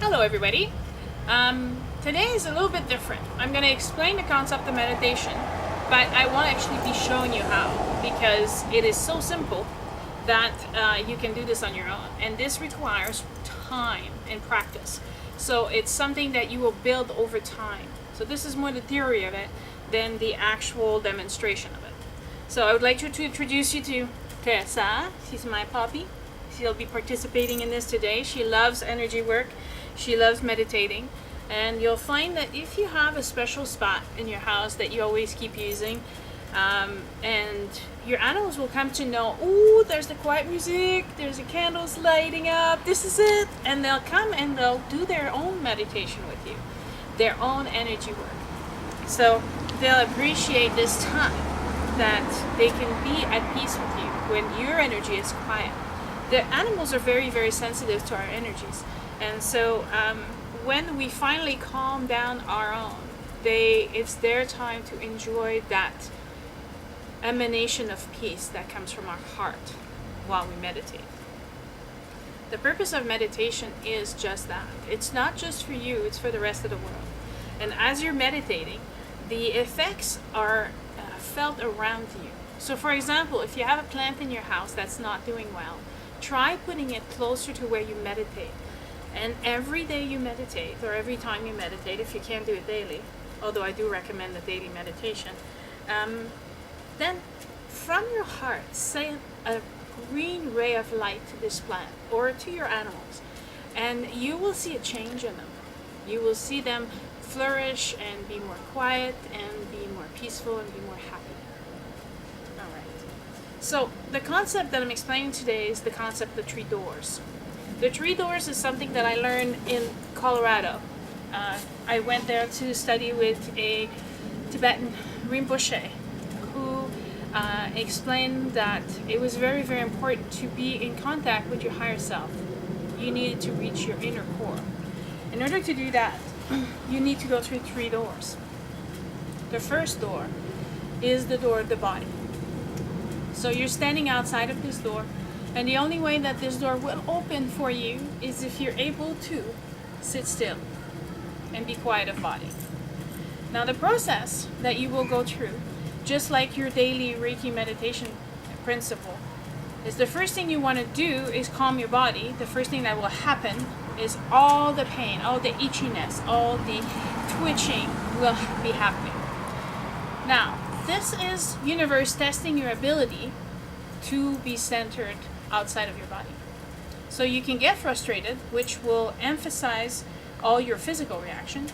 Hello everybody. Today is a little bit different. I'm going to explain the concept of meditation, but I want to actually be showing you how, because it is so simple that you can do this on your own, and this requires time and practice. So it's something that you will build over time. So this is more the theory of it than the actual demonstration of it. So I would like to introduce you to Tessa. She's my puppy. She'll be participating in this today. She loves energy work. She loves meditating. And you'll find that if you have a special spot in your house that you always keep using, and your animals will come to know, ooh, there's the quiet music, there's the candles lighting up, this is it. And they'll come and they'll do their own meditation with you, their own energy work. So they'll appreciate this time that they can be at peace with you when your energy is quiet. The animals are very, very sensitive to our energies. And so when we finally calm down our own, it's their time to enjoy that emanation of peace that comes from our heart while we meditate. The purpose of meditation is just that. It's not just for you, it's for the rest of the world. And as you're meditating, the effects are felt around you. So for example, if you have a plant in your house that's not doing well, try putting it closer to where you meditate. And every day you meditate, or every time you meditate, if you can't do it daily, although I do recommend the daily meditation, then from your heart, say a green ray of light to this plant or to your animals, and you will see a change in them. You will see them flourish and be more quiet and be more peaceful and be more happy. All right. So the concept that I'm explaining today is the concept of 3 doors. The 3 doors is something that I learned in Colorado. I went there to study with a Tibetan Rinpoche who explained that it was very, very important to be in contact with your higher self. You needed to reach your inner core. In order to do that, you need to go through 3 doors. The first door is the door of the body. So you're standing outside of this door, and the only way that this door will open for you is if you're able to sit still and be quiet of body. Now the process that you will go through, just like your daily Reiki meditation principle, is the first thing you want to do is calm your body. The first thing that will happen is all the pain, all the itchiness, all the twitching will be happening. Now, this is universe testing your ability to be centered outside of your body. So you can get frustrated, which will emphasize all your physical reaction,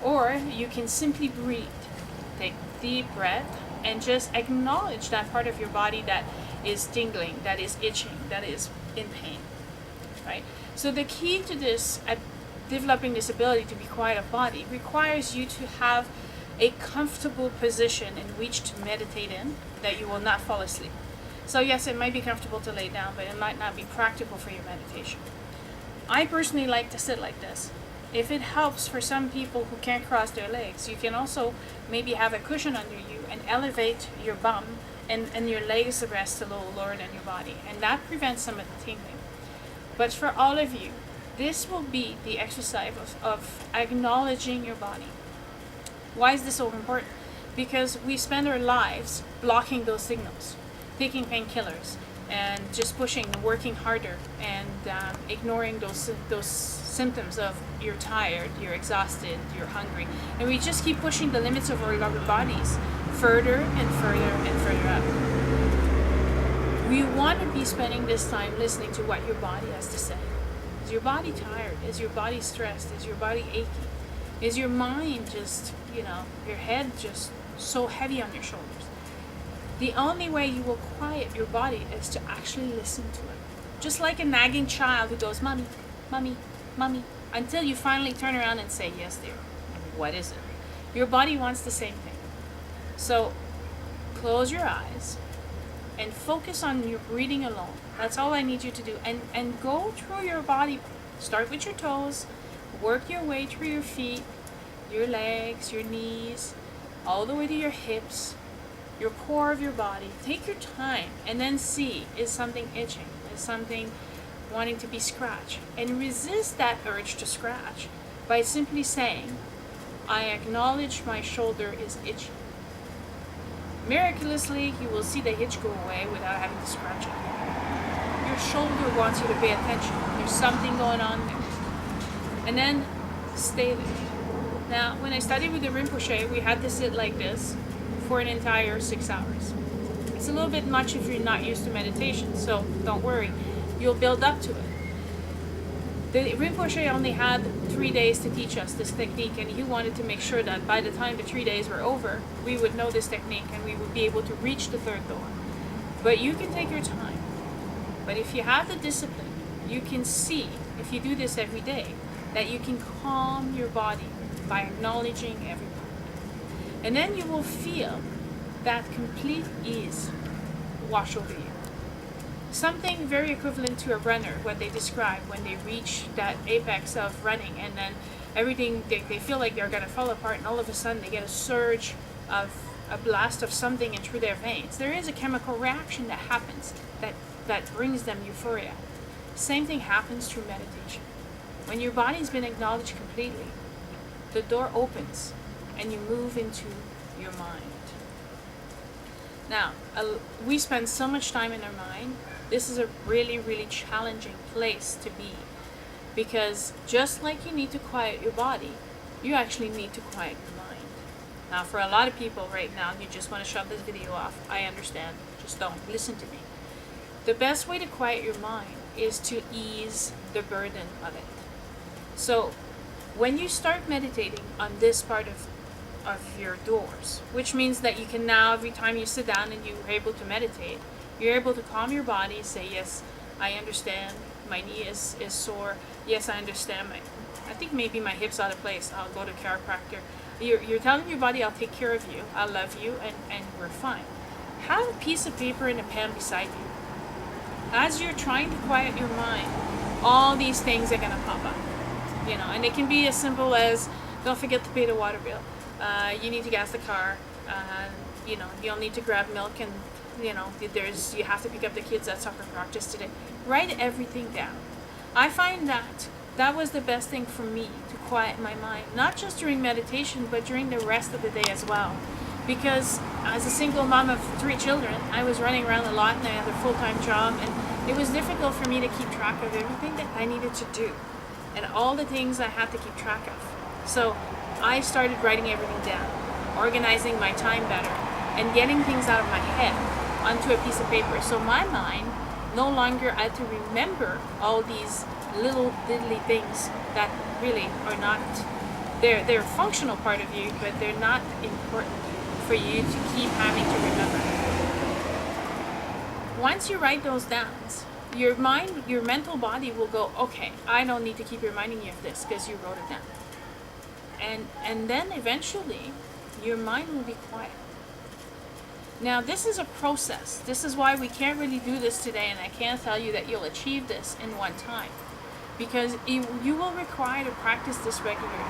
or you can simply breathe. Take deep breath and just acknowledge that part of your body that is tingling, that is itching, that is in pain, right? So the key to this, at developing this ability to be quiet of body, requires you to have a comfortable position in which to meditate in, that you will not fall asleep. So yes, it might be comfortable to lay down, but it might not be practical for your meditation. I personally like to sit like this. If it helps for some people who can't cross their legs, you can also maybe have a cushion under you and elevate your bum and your legs rest a little lower than your body. And that prevents some of the tingling. But for all of you, this will be the exercise of acknowledging your body. Why is this so important? Because we spend our lives blocking those signals, taking painkillers, and just pushing, working harder, and ignoring those symptoms of you're tired, you're exhausted, you're hungry. And we just keep pushing the limits of our bodies further and further and further up. We want to be spending this time listening to what your body has to say. Is your body tired? Is your body stressed? Is your body achy? Is your mind just, your head just so heavy on your shoulders? The only way you will quiet your body is to actually listen to it. Just like a nagging child who goes, "Mommy, mommy, mommy," until you finally turn around and say, "Yes, dear." What is it? Your body wants the same thing. So close your eyes and focus on your breathing alone. That's all I need you to do. And go through your body. Start with your toes. Work your way through your feet, your legs, your knees, all the way to your hips, your core of your body. Take your time and then see, is something itching? Is something wanting to be scratched, and resist that urge to scratch by simply saying, I acknowledge my shoulder is itchy. Miraculously, you will see the itch go away without having to scratch it. Your shoulder wants you to pay attention. There's something going on there. And then stay there. Now, when I studied with the Rinpoche, we had to sit like this for an entire 6 hours. It's a little bit much if you're not used to meditation, so don't worry. You'll build up to it. The Rinpoche only had 3 days to teach us this technique, and he wanted to make sure that by the time the 3 days were over, we would know this technique and we would be able to reach the third door. But you can take your time. But if you have the discipline, you can see, if you do this every day, that you can calm your body by acknowledging every part. And then you will feel that complete ease wash over you. Something very equivalent to a runner, what they describe when they reach that apex of running, and then everything, they feel like they're going to fall apart, and all of a sudden they get a surge of a blast of something in through their veins. There is a chemical reaction that happens that brings them euphoria. Same thing happens through meditation. When your body's been acknowledged completely, the door opens and you move into your mind. Now, we spend so much time in our mind. This is a really, really challenging place to be, because just like you need to quiet your body, you actually need to quiet your mind. Now, for a lot of people right now, you just want to shut this video off. I understand. Just don't listen to me. The best way to quiet your mind is to ease the burden of it. So when you start meditating on this part of your doors, which means that you can now, every time you sit down and you're able to meditate, you're able to calm your body, say, yes, I understand, my knee is sore, yes, I understand, I think maybe my hip's out of place, I'll go to chiropractor. You're telling your body, I'll take care of you, I'll love you, and we're fine. Have a piece of paper and a pen beside you. As you're trying to quiet your mind, all these things are going to pop up. And it can be as simple as, don't forget to pay the water bill. You need to gas the car. You'll need to grab milk, and you have to pick up the kids at soccer practice today. Write everything down. I find that was the best thing for me to quiet my mind, not just during meditation, but during the rest of the day as well. Because as a single mom of 3 children, I was running around a lot, and I had a full-time job, and it was difficult for me to keep track of everything that I needed to do and all the things I had to keep track of. So I started writing everything down, organizing my time better, and getting things out of my head onto a piece of paper. So my mind no longer had to remember all these little diddly things that really are not, they're a functional part of you, but they're not important for you to keep having to remember. Once you write those down, your mind, your mental body will go, okay, I don't need to keep reminding you of this because you wrote it down. And then eventually your mind will be quiet. Now this is a process. This is why we can't really do this today, and I can't tell you that you'll achieve this in one time, because you will require to practice this regularly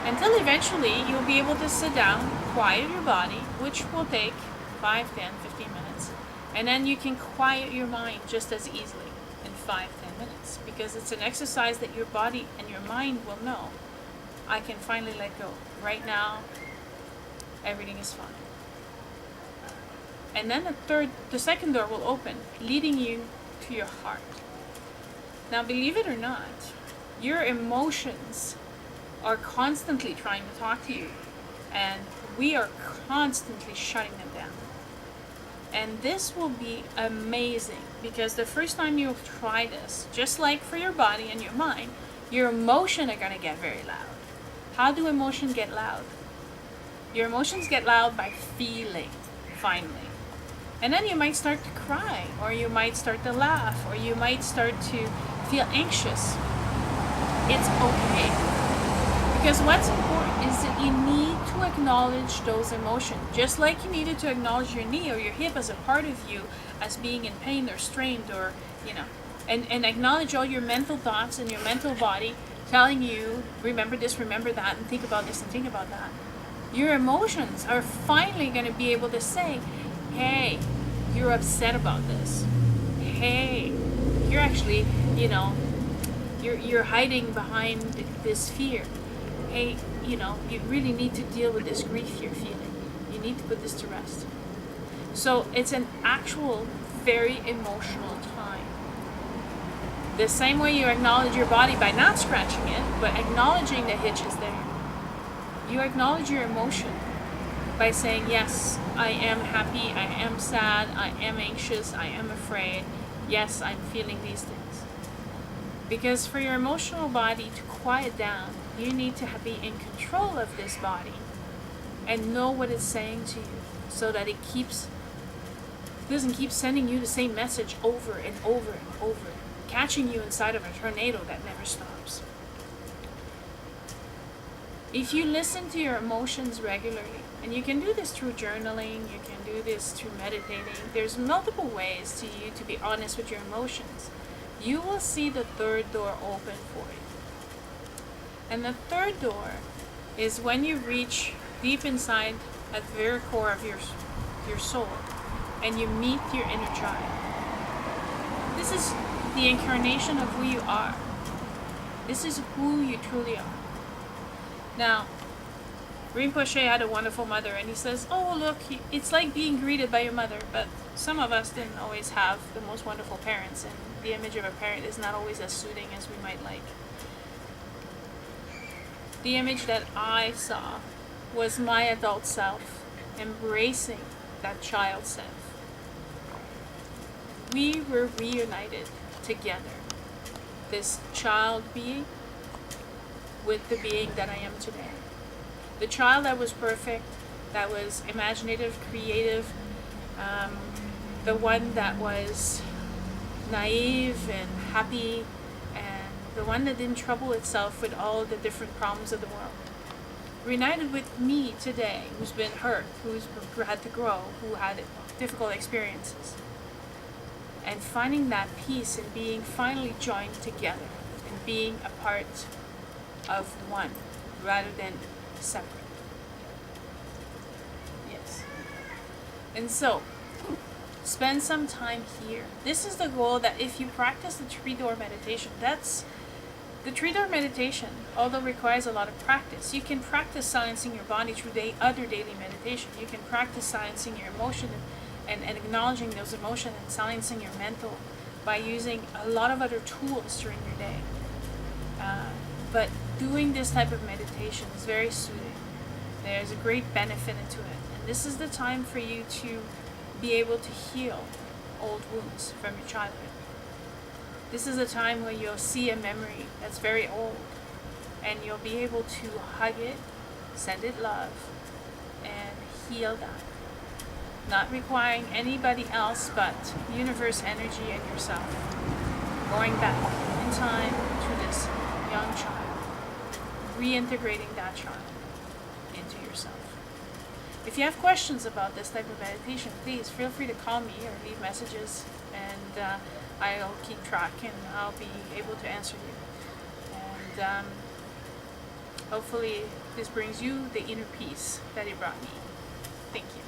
until eventually you'll be able to sit down, quiet your body, which will take 5, 10, 15 minutes. And then you can quiet your mind just as easily in 5, 10 minutes, because it's an exercise that your body and your mind will know. I can finally let go. Right now, everything is fine. And then the second door will open, leading you to your heart. Now, believe it or not, your emotions are constantly trying to talk to you, and we are constantly shutting them down. And this will be amazing, because the first time you try this, just like for your body and your mind, your emotions are going to get very loud. How do emotions get loud? Your emotions get loud by feeling, finally. And then you might start to cry, or you might start to laugh, or you might start to feel anxious. It's okay. Because what's important is that you need to acknowledge those emotions. Just like you needed to acknowledge your knee or your hip as a part of you as being in pain or strained, or, and acknowledge all your mental thoughts and your mental body telling you, remember this, remember that, and think about this and think about that. Your emotions are finally going to be able to say, hey, you're upset about this. Hey, you're actually you know, you're hiding behind this fear. Hey, you know, you really need to deal with this grief you're feeling. You need to put this to rest. So it's an actual very emotional time. The same way you acknowledge your body by not scratching it, but acknowledging the hitch is there. You acknowledge your emotion by saying, yes, I am happy, I am sad, I am anxious, I am afraid. Yes, I'm feeling these things. Because for your emotional body to quiet down, you need to be in control of this body and know what it's saying to you, so that it doesn't keep sending you the same message over and over and over, catching you inside of a tornado that never stops. If you listen to your emotions regularly, and you can do this through journaling, you can do this through meditating, there's multiple ways to you to be honest with your emotions, you will see the third door open for you. And the third door is when you reach deep inside at the very core of your soul, and you meet your inner child. This is the incarnation of who you are. This is who you truly are. Now, Rinpoche had a wonderful mother, and he says, oh look, it's like being greeted by your mother, but some of us didn't always have the most wonderful parents, and the image of a parent is not always as soothing as we might like. The image that I saw was my adult self embracing that child self. We were reunited together, this child being with the being that I am today. The child that was perfect, that was imaginative, creative, the one that was naive and happy, and the one that didn't trouble itself with all the different problems of the world. Reunited with me today, who's been hurt, who's had to grow, who had difficult experiences. And finding that peace and being finally joined together and being a part of one rather than separate. Yes. And so, spend some time here. This is the goal, that if you practice the three-door meditation, that's the three-door meditation, although requires a lot of practice. You can practice silencing your body through other daily meditation. You can practice silencing your emotion and acknowledging those emotions and silencing your mental by using a lot of other tools during your day. But doing this type of meditation is very soothing. There's a great benefit into it. And this is the time for you to be able to heal old wounds from your childhood. This is a time where you'll see a memory that's very old, and you'll be able to hug it, send it love, and heal that. Not requiring anybody else but universe energy and yourself. Going back in time to this young child, reintegrating that child into yourself. If you have questions about this type of meditation, please feel free to call me or leave messages, and I'll keep track and I'll be able to answer you. And hopefully this brings you the inner peace that it brought me. Thank you.